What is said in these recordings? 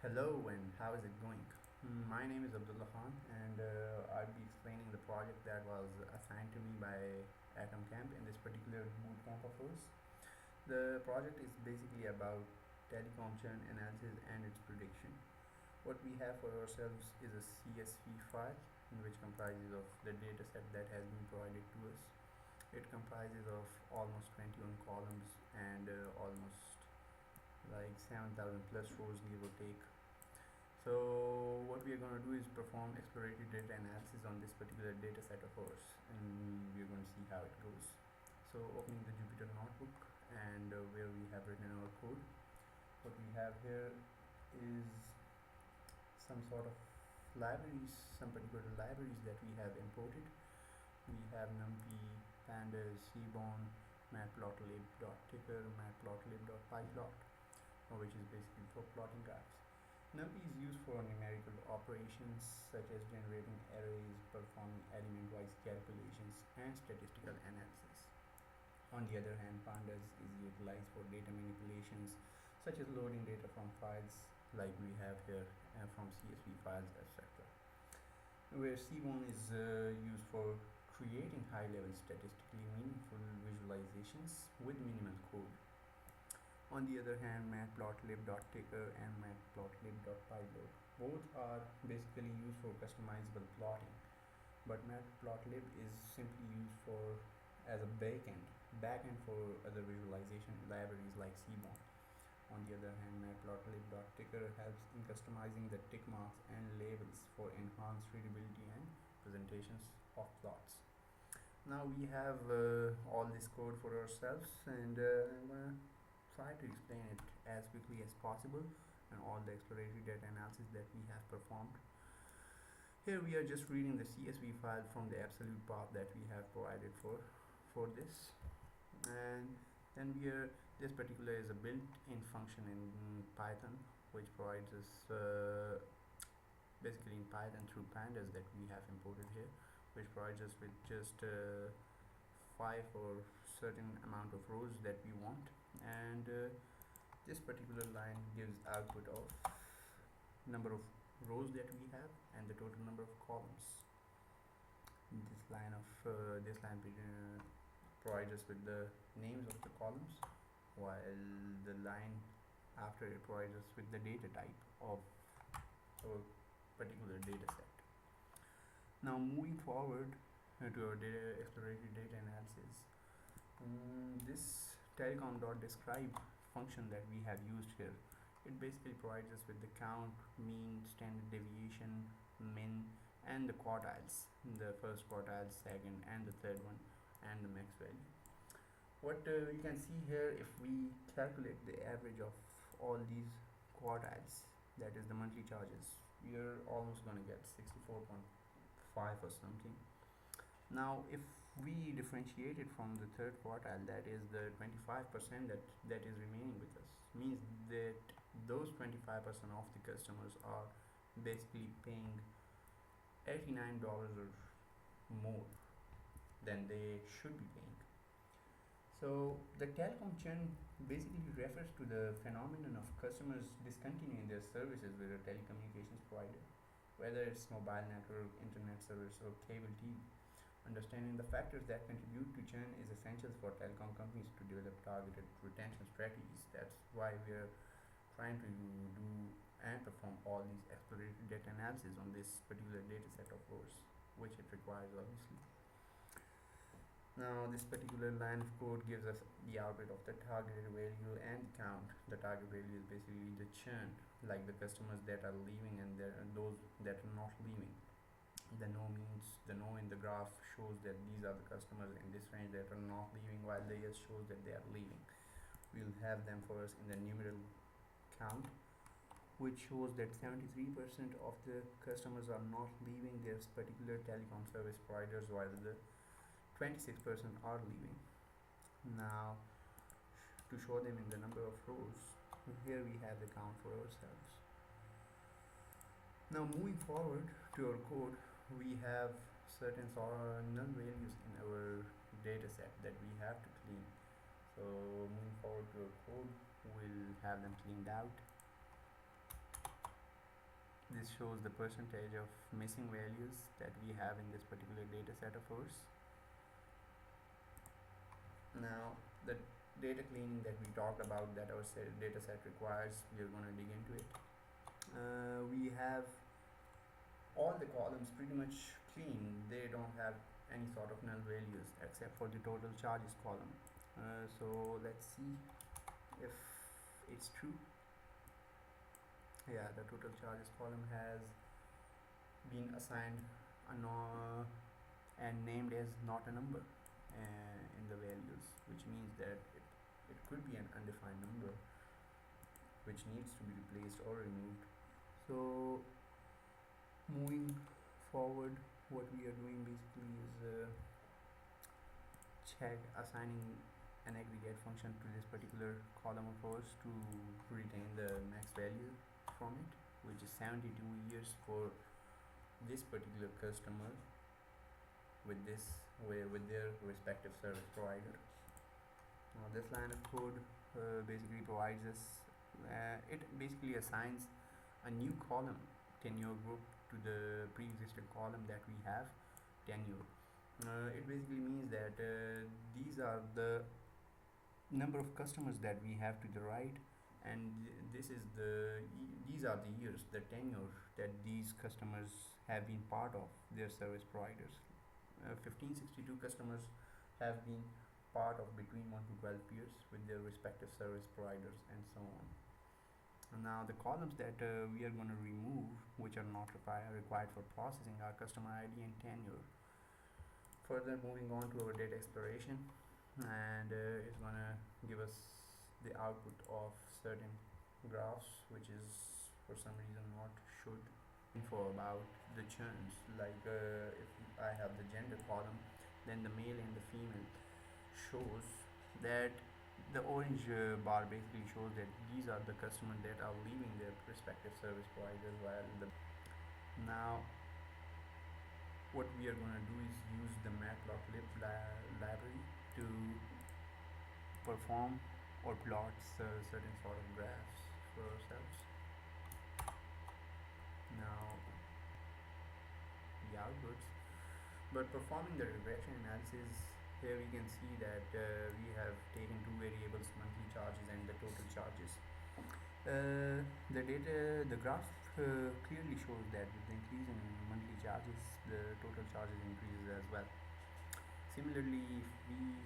Hello and how is it going? My name is Abdullah and I'll be explaining the project that was assigned to me by atomcamp in this particular boot camp of ours. The project is basically about telecom churn analysis and its prediction. What we have for ourselves is a CSV file which comprises of the dataset that has been provided to us. It comprises of almost 21 columns and almost like 7,000 plus rows give or take. So what we are going to do is perform exploratory data analysis on this particular data set of ours, and we're going to see how it goes. So opening the Jupyter notebook and where we have written our code, what we have here is some sort of libraries, some particular libraries that we have imported. We have numpy, pandas, seaborn, matplotlib.ticker, matplotlib.pyplot, which is basically for plotting graphs. NumPy is used for numerical operations such as generating arrays, performing element-wise calculations, and statistical analysis. On the other hand, pandas is utilized for data manipulations such as loading data from files like we have here from CSV files, etc. Where Seaborn is used for creating high-level statistically meaningful visualizations with minimal code. On the other hand, matplotlib.ticker and matplotlib.pyload both are basically used for customizable plotting, but matplotlib is simply used for as a backend for other visualization libraries like Seaborn. On the other hand, matplotlib.ticker helps in customizing the tick marks and labels for enhanced readability and presentations of plots. Now we have all this code for ourselves, and I'm gonna try to explain it as quickly as possible and all the exploratory data analysis that we have performed. Here we are just reading the CSV file from the absolute path that we have provided for this, and then this particular is a built-in function in Python which provides us basically in Python through pandas that we have imported here, which provides us with just 5 or certain amount of rows that we want, and this particular line gives output of number of rows that we have and the total number of columns. This line provides us with the names of the columns, while the line after it provides us with the data type of our particular data set. Now moving forward to our exploratory data analysis, this telecom.describe function that we have used here, it basically provides us with the count, mean, standard deviation, min, and the quartiles, the first quartile, second, and the third one, and the max value. What you can see here, if we calculate the average of all these quartiles, that is the monthly charges, we are almost going to get 64.5 or something. Now if we differentiate it from the third quartile, that is the 25% that is remaining with us, means that those 25% of the customers are basically paying $89 or more than they should be paying. So the telecom churn basically refers to the phenomenon of customers discontinuing their services with a telecommunications provider, whether it's mobile network, internet service, or cable TV. Understanding the factors that contribute to churn is essential for telecom companies to develop targeted retention strategies. That's why we are trying to do and perform all these exploratory data analysis on this particular data set of ours, which it requires obviously. Now this particular line of code gives us the output of the targeted value and the count. The target value is basically the churn, like the customers that are leaving and those that are not leaving. The no in the graph shows that these are the customers in this range that are not leaving, while the yes shows that they are leaving. We'll have them for us in the numeral count, which shows that 73% of the customers are not leaving this particular telecom service providers, while the 26% are leaving. Now to show them in the number of rows, here we have the count for ourselves. Now moving forward to our code, we have certain sort of null values in our data set that we have to clean. So moving forward to our code, we'll have them cleaned out. This shows the percentage of missing values that we have in this particular data set of ours. Now, the data cleaning that we talked about that our data set requires, we are going to dig into it. We have all the columns pretty much clean. They don't have any sort of null values except for the total charges column. So let's see if it's true. Yeah, the total charges column has been assigned and named as not a number in the values, which means that it could be an undefined number which needs to be replaced or removed. So moving forward, what we are doing basically is check assigning an aggregate function to this particular column of ours to retain the max value from it, which is 72 years for this particular customer with their respective service provider. Now this line of code basically provides us it basically assigns a new column tenure group to the pre-existing column that we have tenure. It basically means that these are the number of customers that we have to the right, and these are the years, the tenure that these customers have been part of their service providers. 1562 customers have been part of between 1 to 12 years with their respective service providers and so on. And now the columns that we are going to remove, which are not required for processing, are customer ID and tenure. Further moving on to our data exploration, and it's going to give us the output of certain graphs which is for some reason not showed info about the churns. Like if I have the gender column, then the male and the female shows that the orange bar basically shows that these are the customers that are leaving their respective service providers, while now what we are going to do is use the matplotlib library to perform or plot certain sort of graphs for ourselves. Now the outputs, but performing the regression analysis, here we can see that we have taken two variables, monthly charges and the total charges. The graph clearly shows that with the increase in monthly charges, the total charges increases as well. Similarly, if we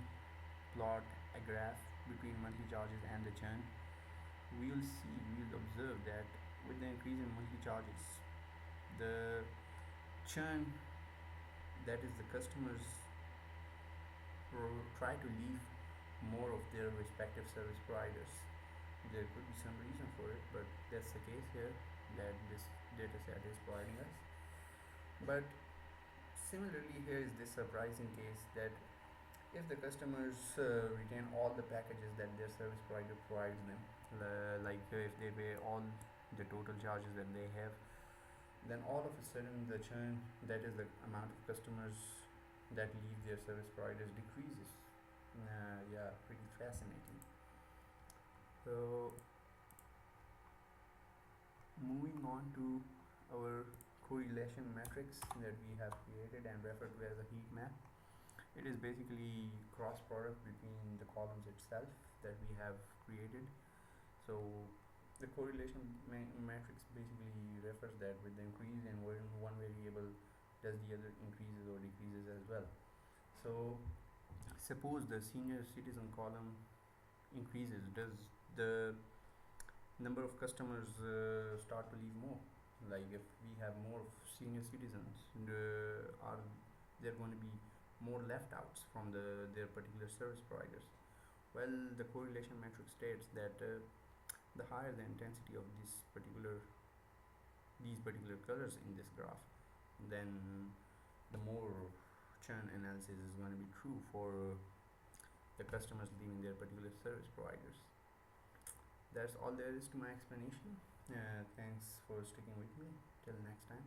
plot a graph between monthly charges and the churn, we will observe that with the increase in monthly charges, the churn, that is the customers try to leave more of their respective service providers. There could be some reason for it, but that's the case here that this data set is providing us. But similarly, here is this surprising case that if the customers retain all the packages that their service provider provides them, like if they pay all the total charges that they have, then all of a sudden the churn, that is the amount of customers that leave their service providers, decreases. Yeah, pretty fascinating. So moving on to our correlation matrix that we have created and referred to as a heat map. It is basically cross product between the columns itself that we have created. So the correlation matrix basically refers that with the increase in one variable, does the other increases or decreases as well. So suppose the senior citizen column increases, does the number of customers start to leave more? Like if we have more senior citizens, are there going to be more left outs from their particular service providers? Well, the correlation metric states that the higher the intensity of these particular colors in this graph, then the more churn analysis is going to be true for the customers leaving their particular service providers. That's all there is to my explanation. Thanks for sticking with me. Till next time.